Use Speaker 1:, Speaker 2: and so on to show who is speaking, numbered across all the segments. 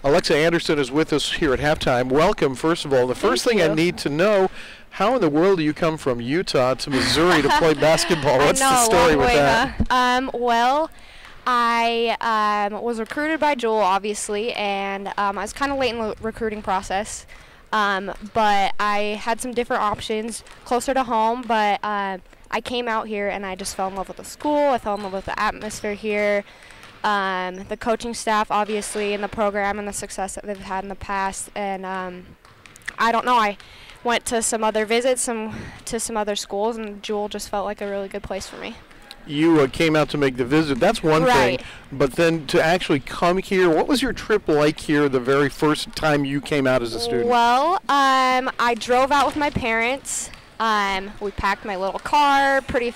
Speaker 1: Alexa Anderson is with us here at halftime. Welcome, first of all. The first thing I need to know, how in the world do you come from Utah to Missouri to play basketball? What's the story with that?
Speaker 2: Well, I was recruited by Joel, obviously, and I was kind of late in the recruiting process. But I had some different options closer to home, but I came out here and I just fell in love with the school. I fell in love with the atmosphere here, the coaching staff, obviously, and the program and the success that they've had in the past. And I don't know, I went to some other visits to some other schools, and Jewel just felt like a really good place for me.
Speaker 1: You came out to make the visit. That's one thing. But then to actually come here, what was your trip like here the very first time you came out as a student?
Speaker 2: Well, I drove out with my parents. We packed my little car, pretty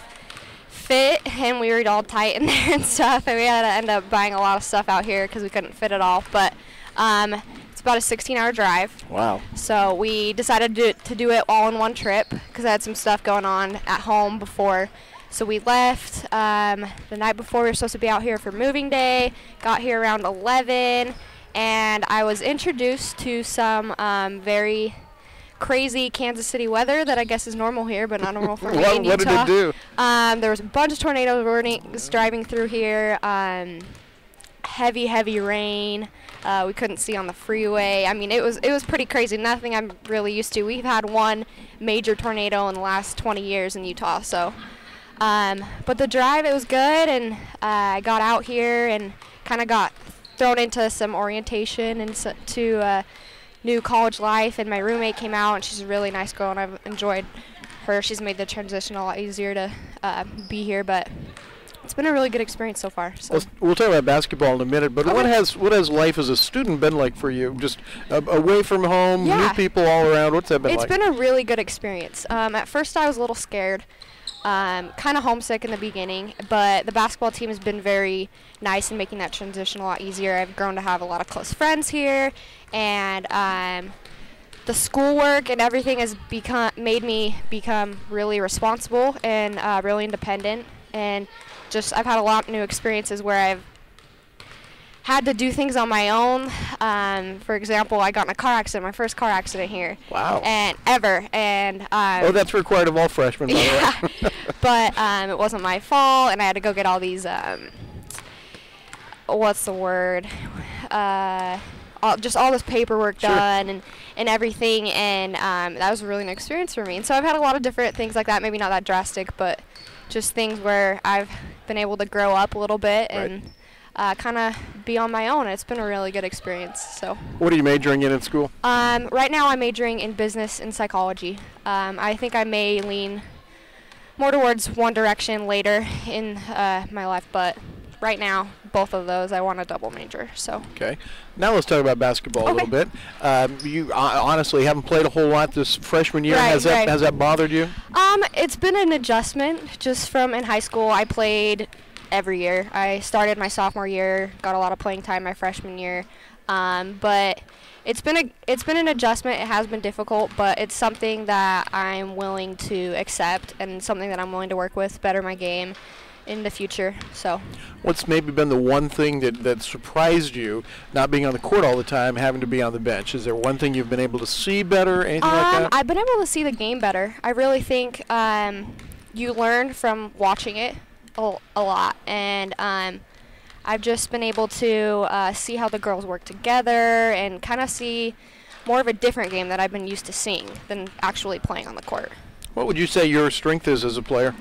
Speaker 2: fit, and we were all tight in there and stuff. And we had to end up buying a lot of stuff out here because we couldn't fit it all. But it's about a 16-hour drive.
Speaker 1: Wow.
Speaker 2: So we decided to do it all in one trip because I had some stuff going on at home before. So we left the night before. We were supposed to be out here for moving day. Got here around 11, and I was introduced to some very crazy Kansas City weather that I guess is normal here, but not normal for me in Utah.
Speaker 1: What did it do?
Speaker 2: There was a bunch of tornadoes driving through here. Heavy rain. We couldn't see on the freeway. I mean, it was pretty crazy. Nothing I'm really used to. We've had one major tornado in the last 20 years in Utah, so. But the drive, it was good, and I got out here and kind of got thrown into some orientation and to new college life, and my roommate came out, and she's a really nice girl, and I've enjoyed her. She's made the transition a lot easier to be here, but it's been a really good experience so far. So.
Speaker 1: We'll talk about basketball in a minute, but what has life as a student been like for you? Just away from home, new people all around. What's that been like?
Speaker 2: It's been a really good experience. At first, I was a little scared. Kind of homesick in the beginning, but the basketball team has been very nice in making that transition a lot easier. I've grown to have a lot of close friends here, and the schoolwork and everything has made me become really responsible and really independent. And just I've had a lot of new experiences where I've had to do things on my own. For example, I got in a car accident, my first car accident here.
Speaker 1: Wow.
Speaker 2: And ever. And
Speaker 1: that's required of all freshmen, by the way.
Speaker 2: But it wasn't my fault, and I had to go get all these, what's the word? Just all this paperwork done and everything, and that was a really new experience for me. And so I've had a lot of different things like that, maybe not that drastic, but just things where I've been able to grow up a little bit and kind of be on my own. It's been a really good experience. So. What
Speaker 1: are you majoring in school?
Speaker 2: Right now I'm majoring in business and psychology. I think I may lean more towards one direction later in my life, but right now both of those I want to double major. So.
Speaker 1: Okay. Now let's talk about basketball a little bit. You honestly haven't played a whole lot this freshman year. Has that bothered you?
Speaker 2: It's been an adjustment. Just from in high school, I played every year. I started my sophomore year, got a lot of playing time my freshman year, but it's been an adjustment. It has been difficult, but it's something that I'm willing to accept and something that I'm willing to work with, better my game in the future. So.
Speaker 1: What's maybe been the one thing that surprised you, not being on the court all the time, having to be on the bench? Is there one thing you've been able to see better, anything like that?
Speaker 2: I've been able to see the game better. I really think you learn from watching it a lot, and I've just been able to see how the girls work together and kind of see more of a different game that I've been used to seeing than actually playing on the court.
Speaker 1: What would you say your strength is as a player?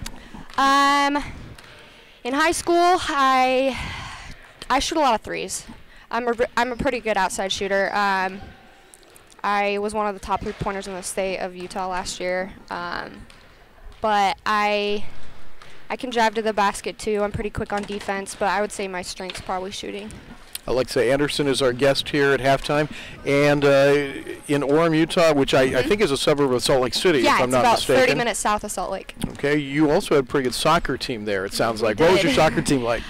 Speaker 2: In high school, I shoot a lot of threes. I'm a pretty good outside shooter. I was one of the top 3-pointers in the state of Utah last year, but I can drive to the basket too. I'm pretty quick on defense, but I would say my strength's probably shooting. Alexa
Speaker 1: Anderson is our guest here at halftime, and in Orem, Utah, which I think is a suburb of Salt Lake City, if I'm not mistaken.
Speaker 2: Yeah, it's about 30 minutes south of Salt Lake.
Speaker 1: Okay, you also had a pretty good soccer team there, it sounds like. What was your soccer team like?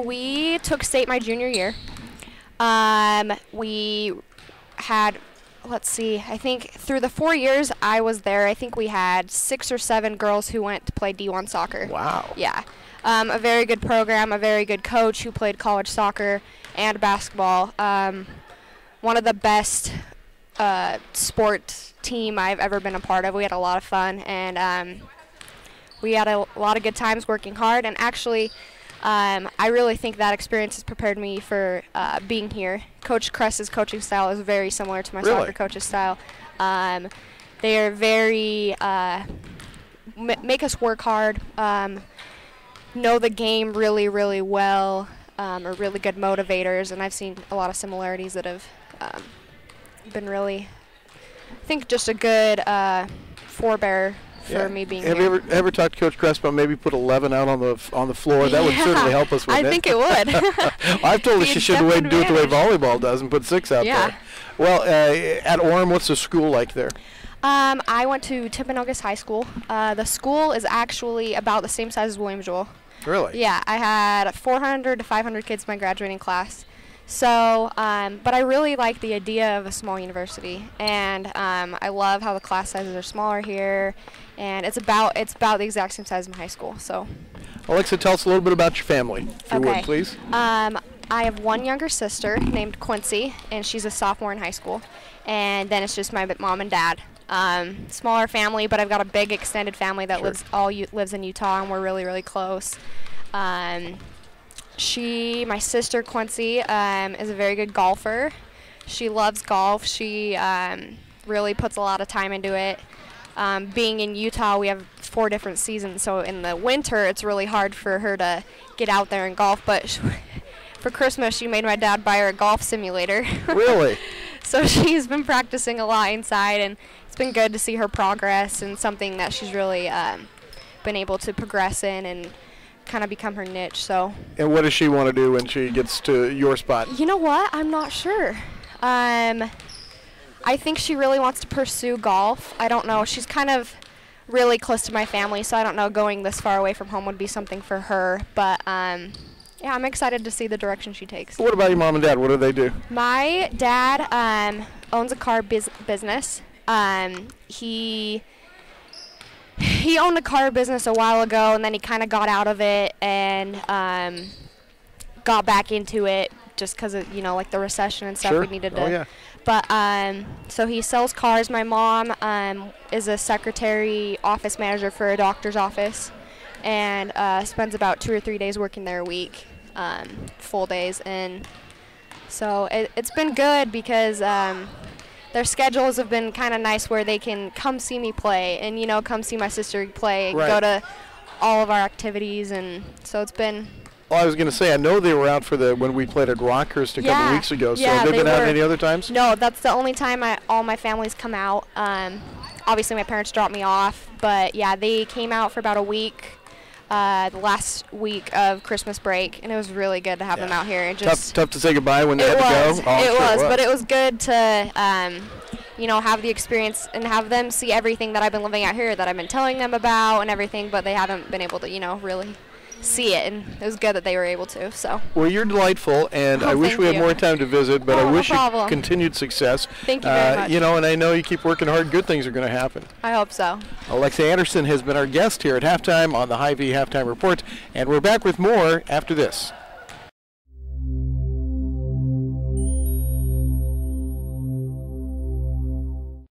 Speaker 2: We took state my junior year. We had, let's see, I think through the 4 years I was there, I think we had 6 or 7 girls who went to play D1 soccer.
Speaker 1: Wow.
Speaker 2: Yeah. A very good program, a very good coach who played college soccer and basketball. one of the best sport team I've ever been a part of. We had a lot of fun, and we had a lot of good times working hard. And actually, I really think that experience has prepared me for being here. Coach Kress's coaching style is very similar to my soccer coach's style. They are very make us work hard, know the game really, really well, are really good motivators, and I've seen a lot of similarities that have been really, I think, just a good forebear for me being here.
Speaker 1: Have you ever talked to Coach Kress about maybe put 11 out on the floor? That would certainly help us with it.
Speaker 2: I think it would.
Speaker 1: I've told her she should wait and do it the way volleyball does and put 6 out there. Well, at Orem, what's the school like there?
Speaker 2: I went to Timpanogos High School. The school is actually about the same size as William Jewell.
Speaker 1: Really?
Speaker 2: Yeah, I had 400 to 500 kids in my graduating class. So, but I really like the idea of a small university, and I love how the class sizes are smaller here, and it's about the exact same size as my high school. So,
Speaker 1: Alexa, tell us a little bit about your family, if you would, please.
Speaker 2: I have one younger sister named Quincy, and she's a sophomore in high school, and then it's just my mom and dad. Smaller family, but I've got a big extended family that lives in Utah, and we're really, really close. My sister Quincy, is a very good golfer. She loves golf. She really puts a lot of time into it. Being in Utah, we have 4 different seasons, so in the winter it's really hard for her to get out there and golf, but for Christmas she made my dad buy her a golf simulator.
Speaker 1: Really?
Speaker 2: So she's been practicing a lot inside, and it's been good to see her progress and something that she's really been able to progress in and kind of become her niche. So. And
Speaker 1: what does she want to do when she gets to your spot?
Speaker 2: You know what? I'm not sure. I think she really wants to pursue golf. I don't know. She's kind of really close to my family, so I don't know, going this far away from home would be something for her. But yeah, I'm excited to see the direction she takes.
Speaker 1: What about your mom and dad? What do they do?
Speaker 2: My dad owns a car business. He owned a car business a while ago, and then he kind of got out of it and got back into it just because of, like the recession and stuff.
Speaker 1: Sure.
Speaker 2: We needed to.
Speaker 1: Oh, yeah.
Speaker 2: But so he sells cars. My mom is a secretary, office manager for a doctor's office, and spends about 2 or 3 days working there a week, full days. And so it's been good because their schedules have been kind of nice, where they can come see me play and, come see my sister play and go to all of our activities. And so it's been...
Speaker 1: Well, I was going to say, I know they were out for when we played at Rockhurst a couple weeks ago. So have they been out any other times?
Speaker 2: No, that's the only time all my families come out. Obviously, my parents dropped me off. But, yeah, they came out for about a week, the last week of Christmas break. And it was really good to have them out here. And just
Speaker 1: tough to say goodbye when they had to go? Oh,
Speaker 2: it was, but it was good to, have the experience and have them see everything that I've been living out here, that I've been telling them about and everything. But they haven't been able to, really see it, and it was good that they were able to. So. Well,
Speaker 1: you're delightful, and I wish we had more time to visit, but I wish you continued success.
Speaker 2: Thank you very much.
Speaker 1: And I know you keep working hard. Good things are going to happen.
Speaker 2: I hope so.
Speaker 1: Alexa Anderson has been our guest here at Halftime on the HyVee Halftime Report, and we're back with more after this.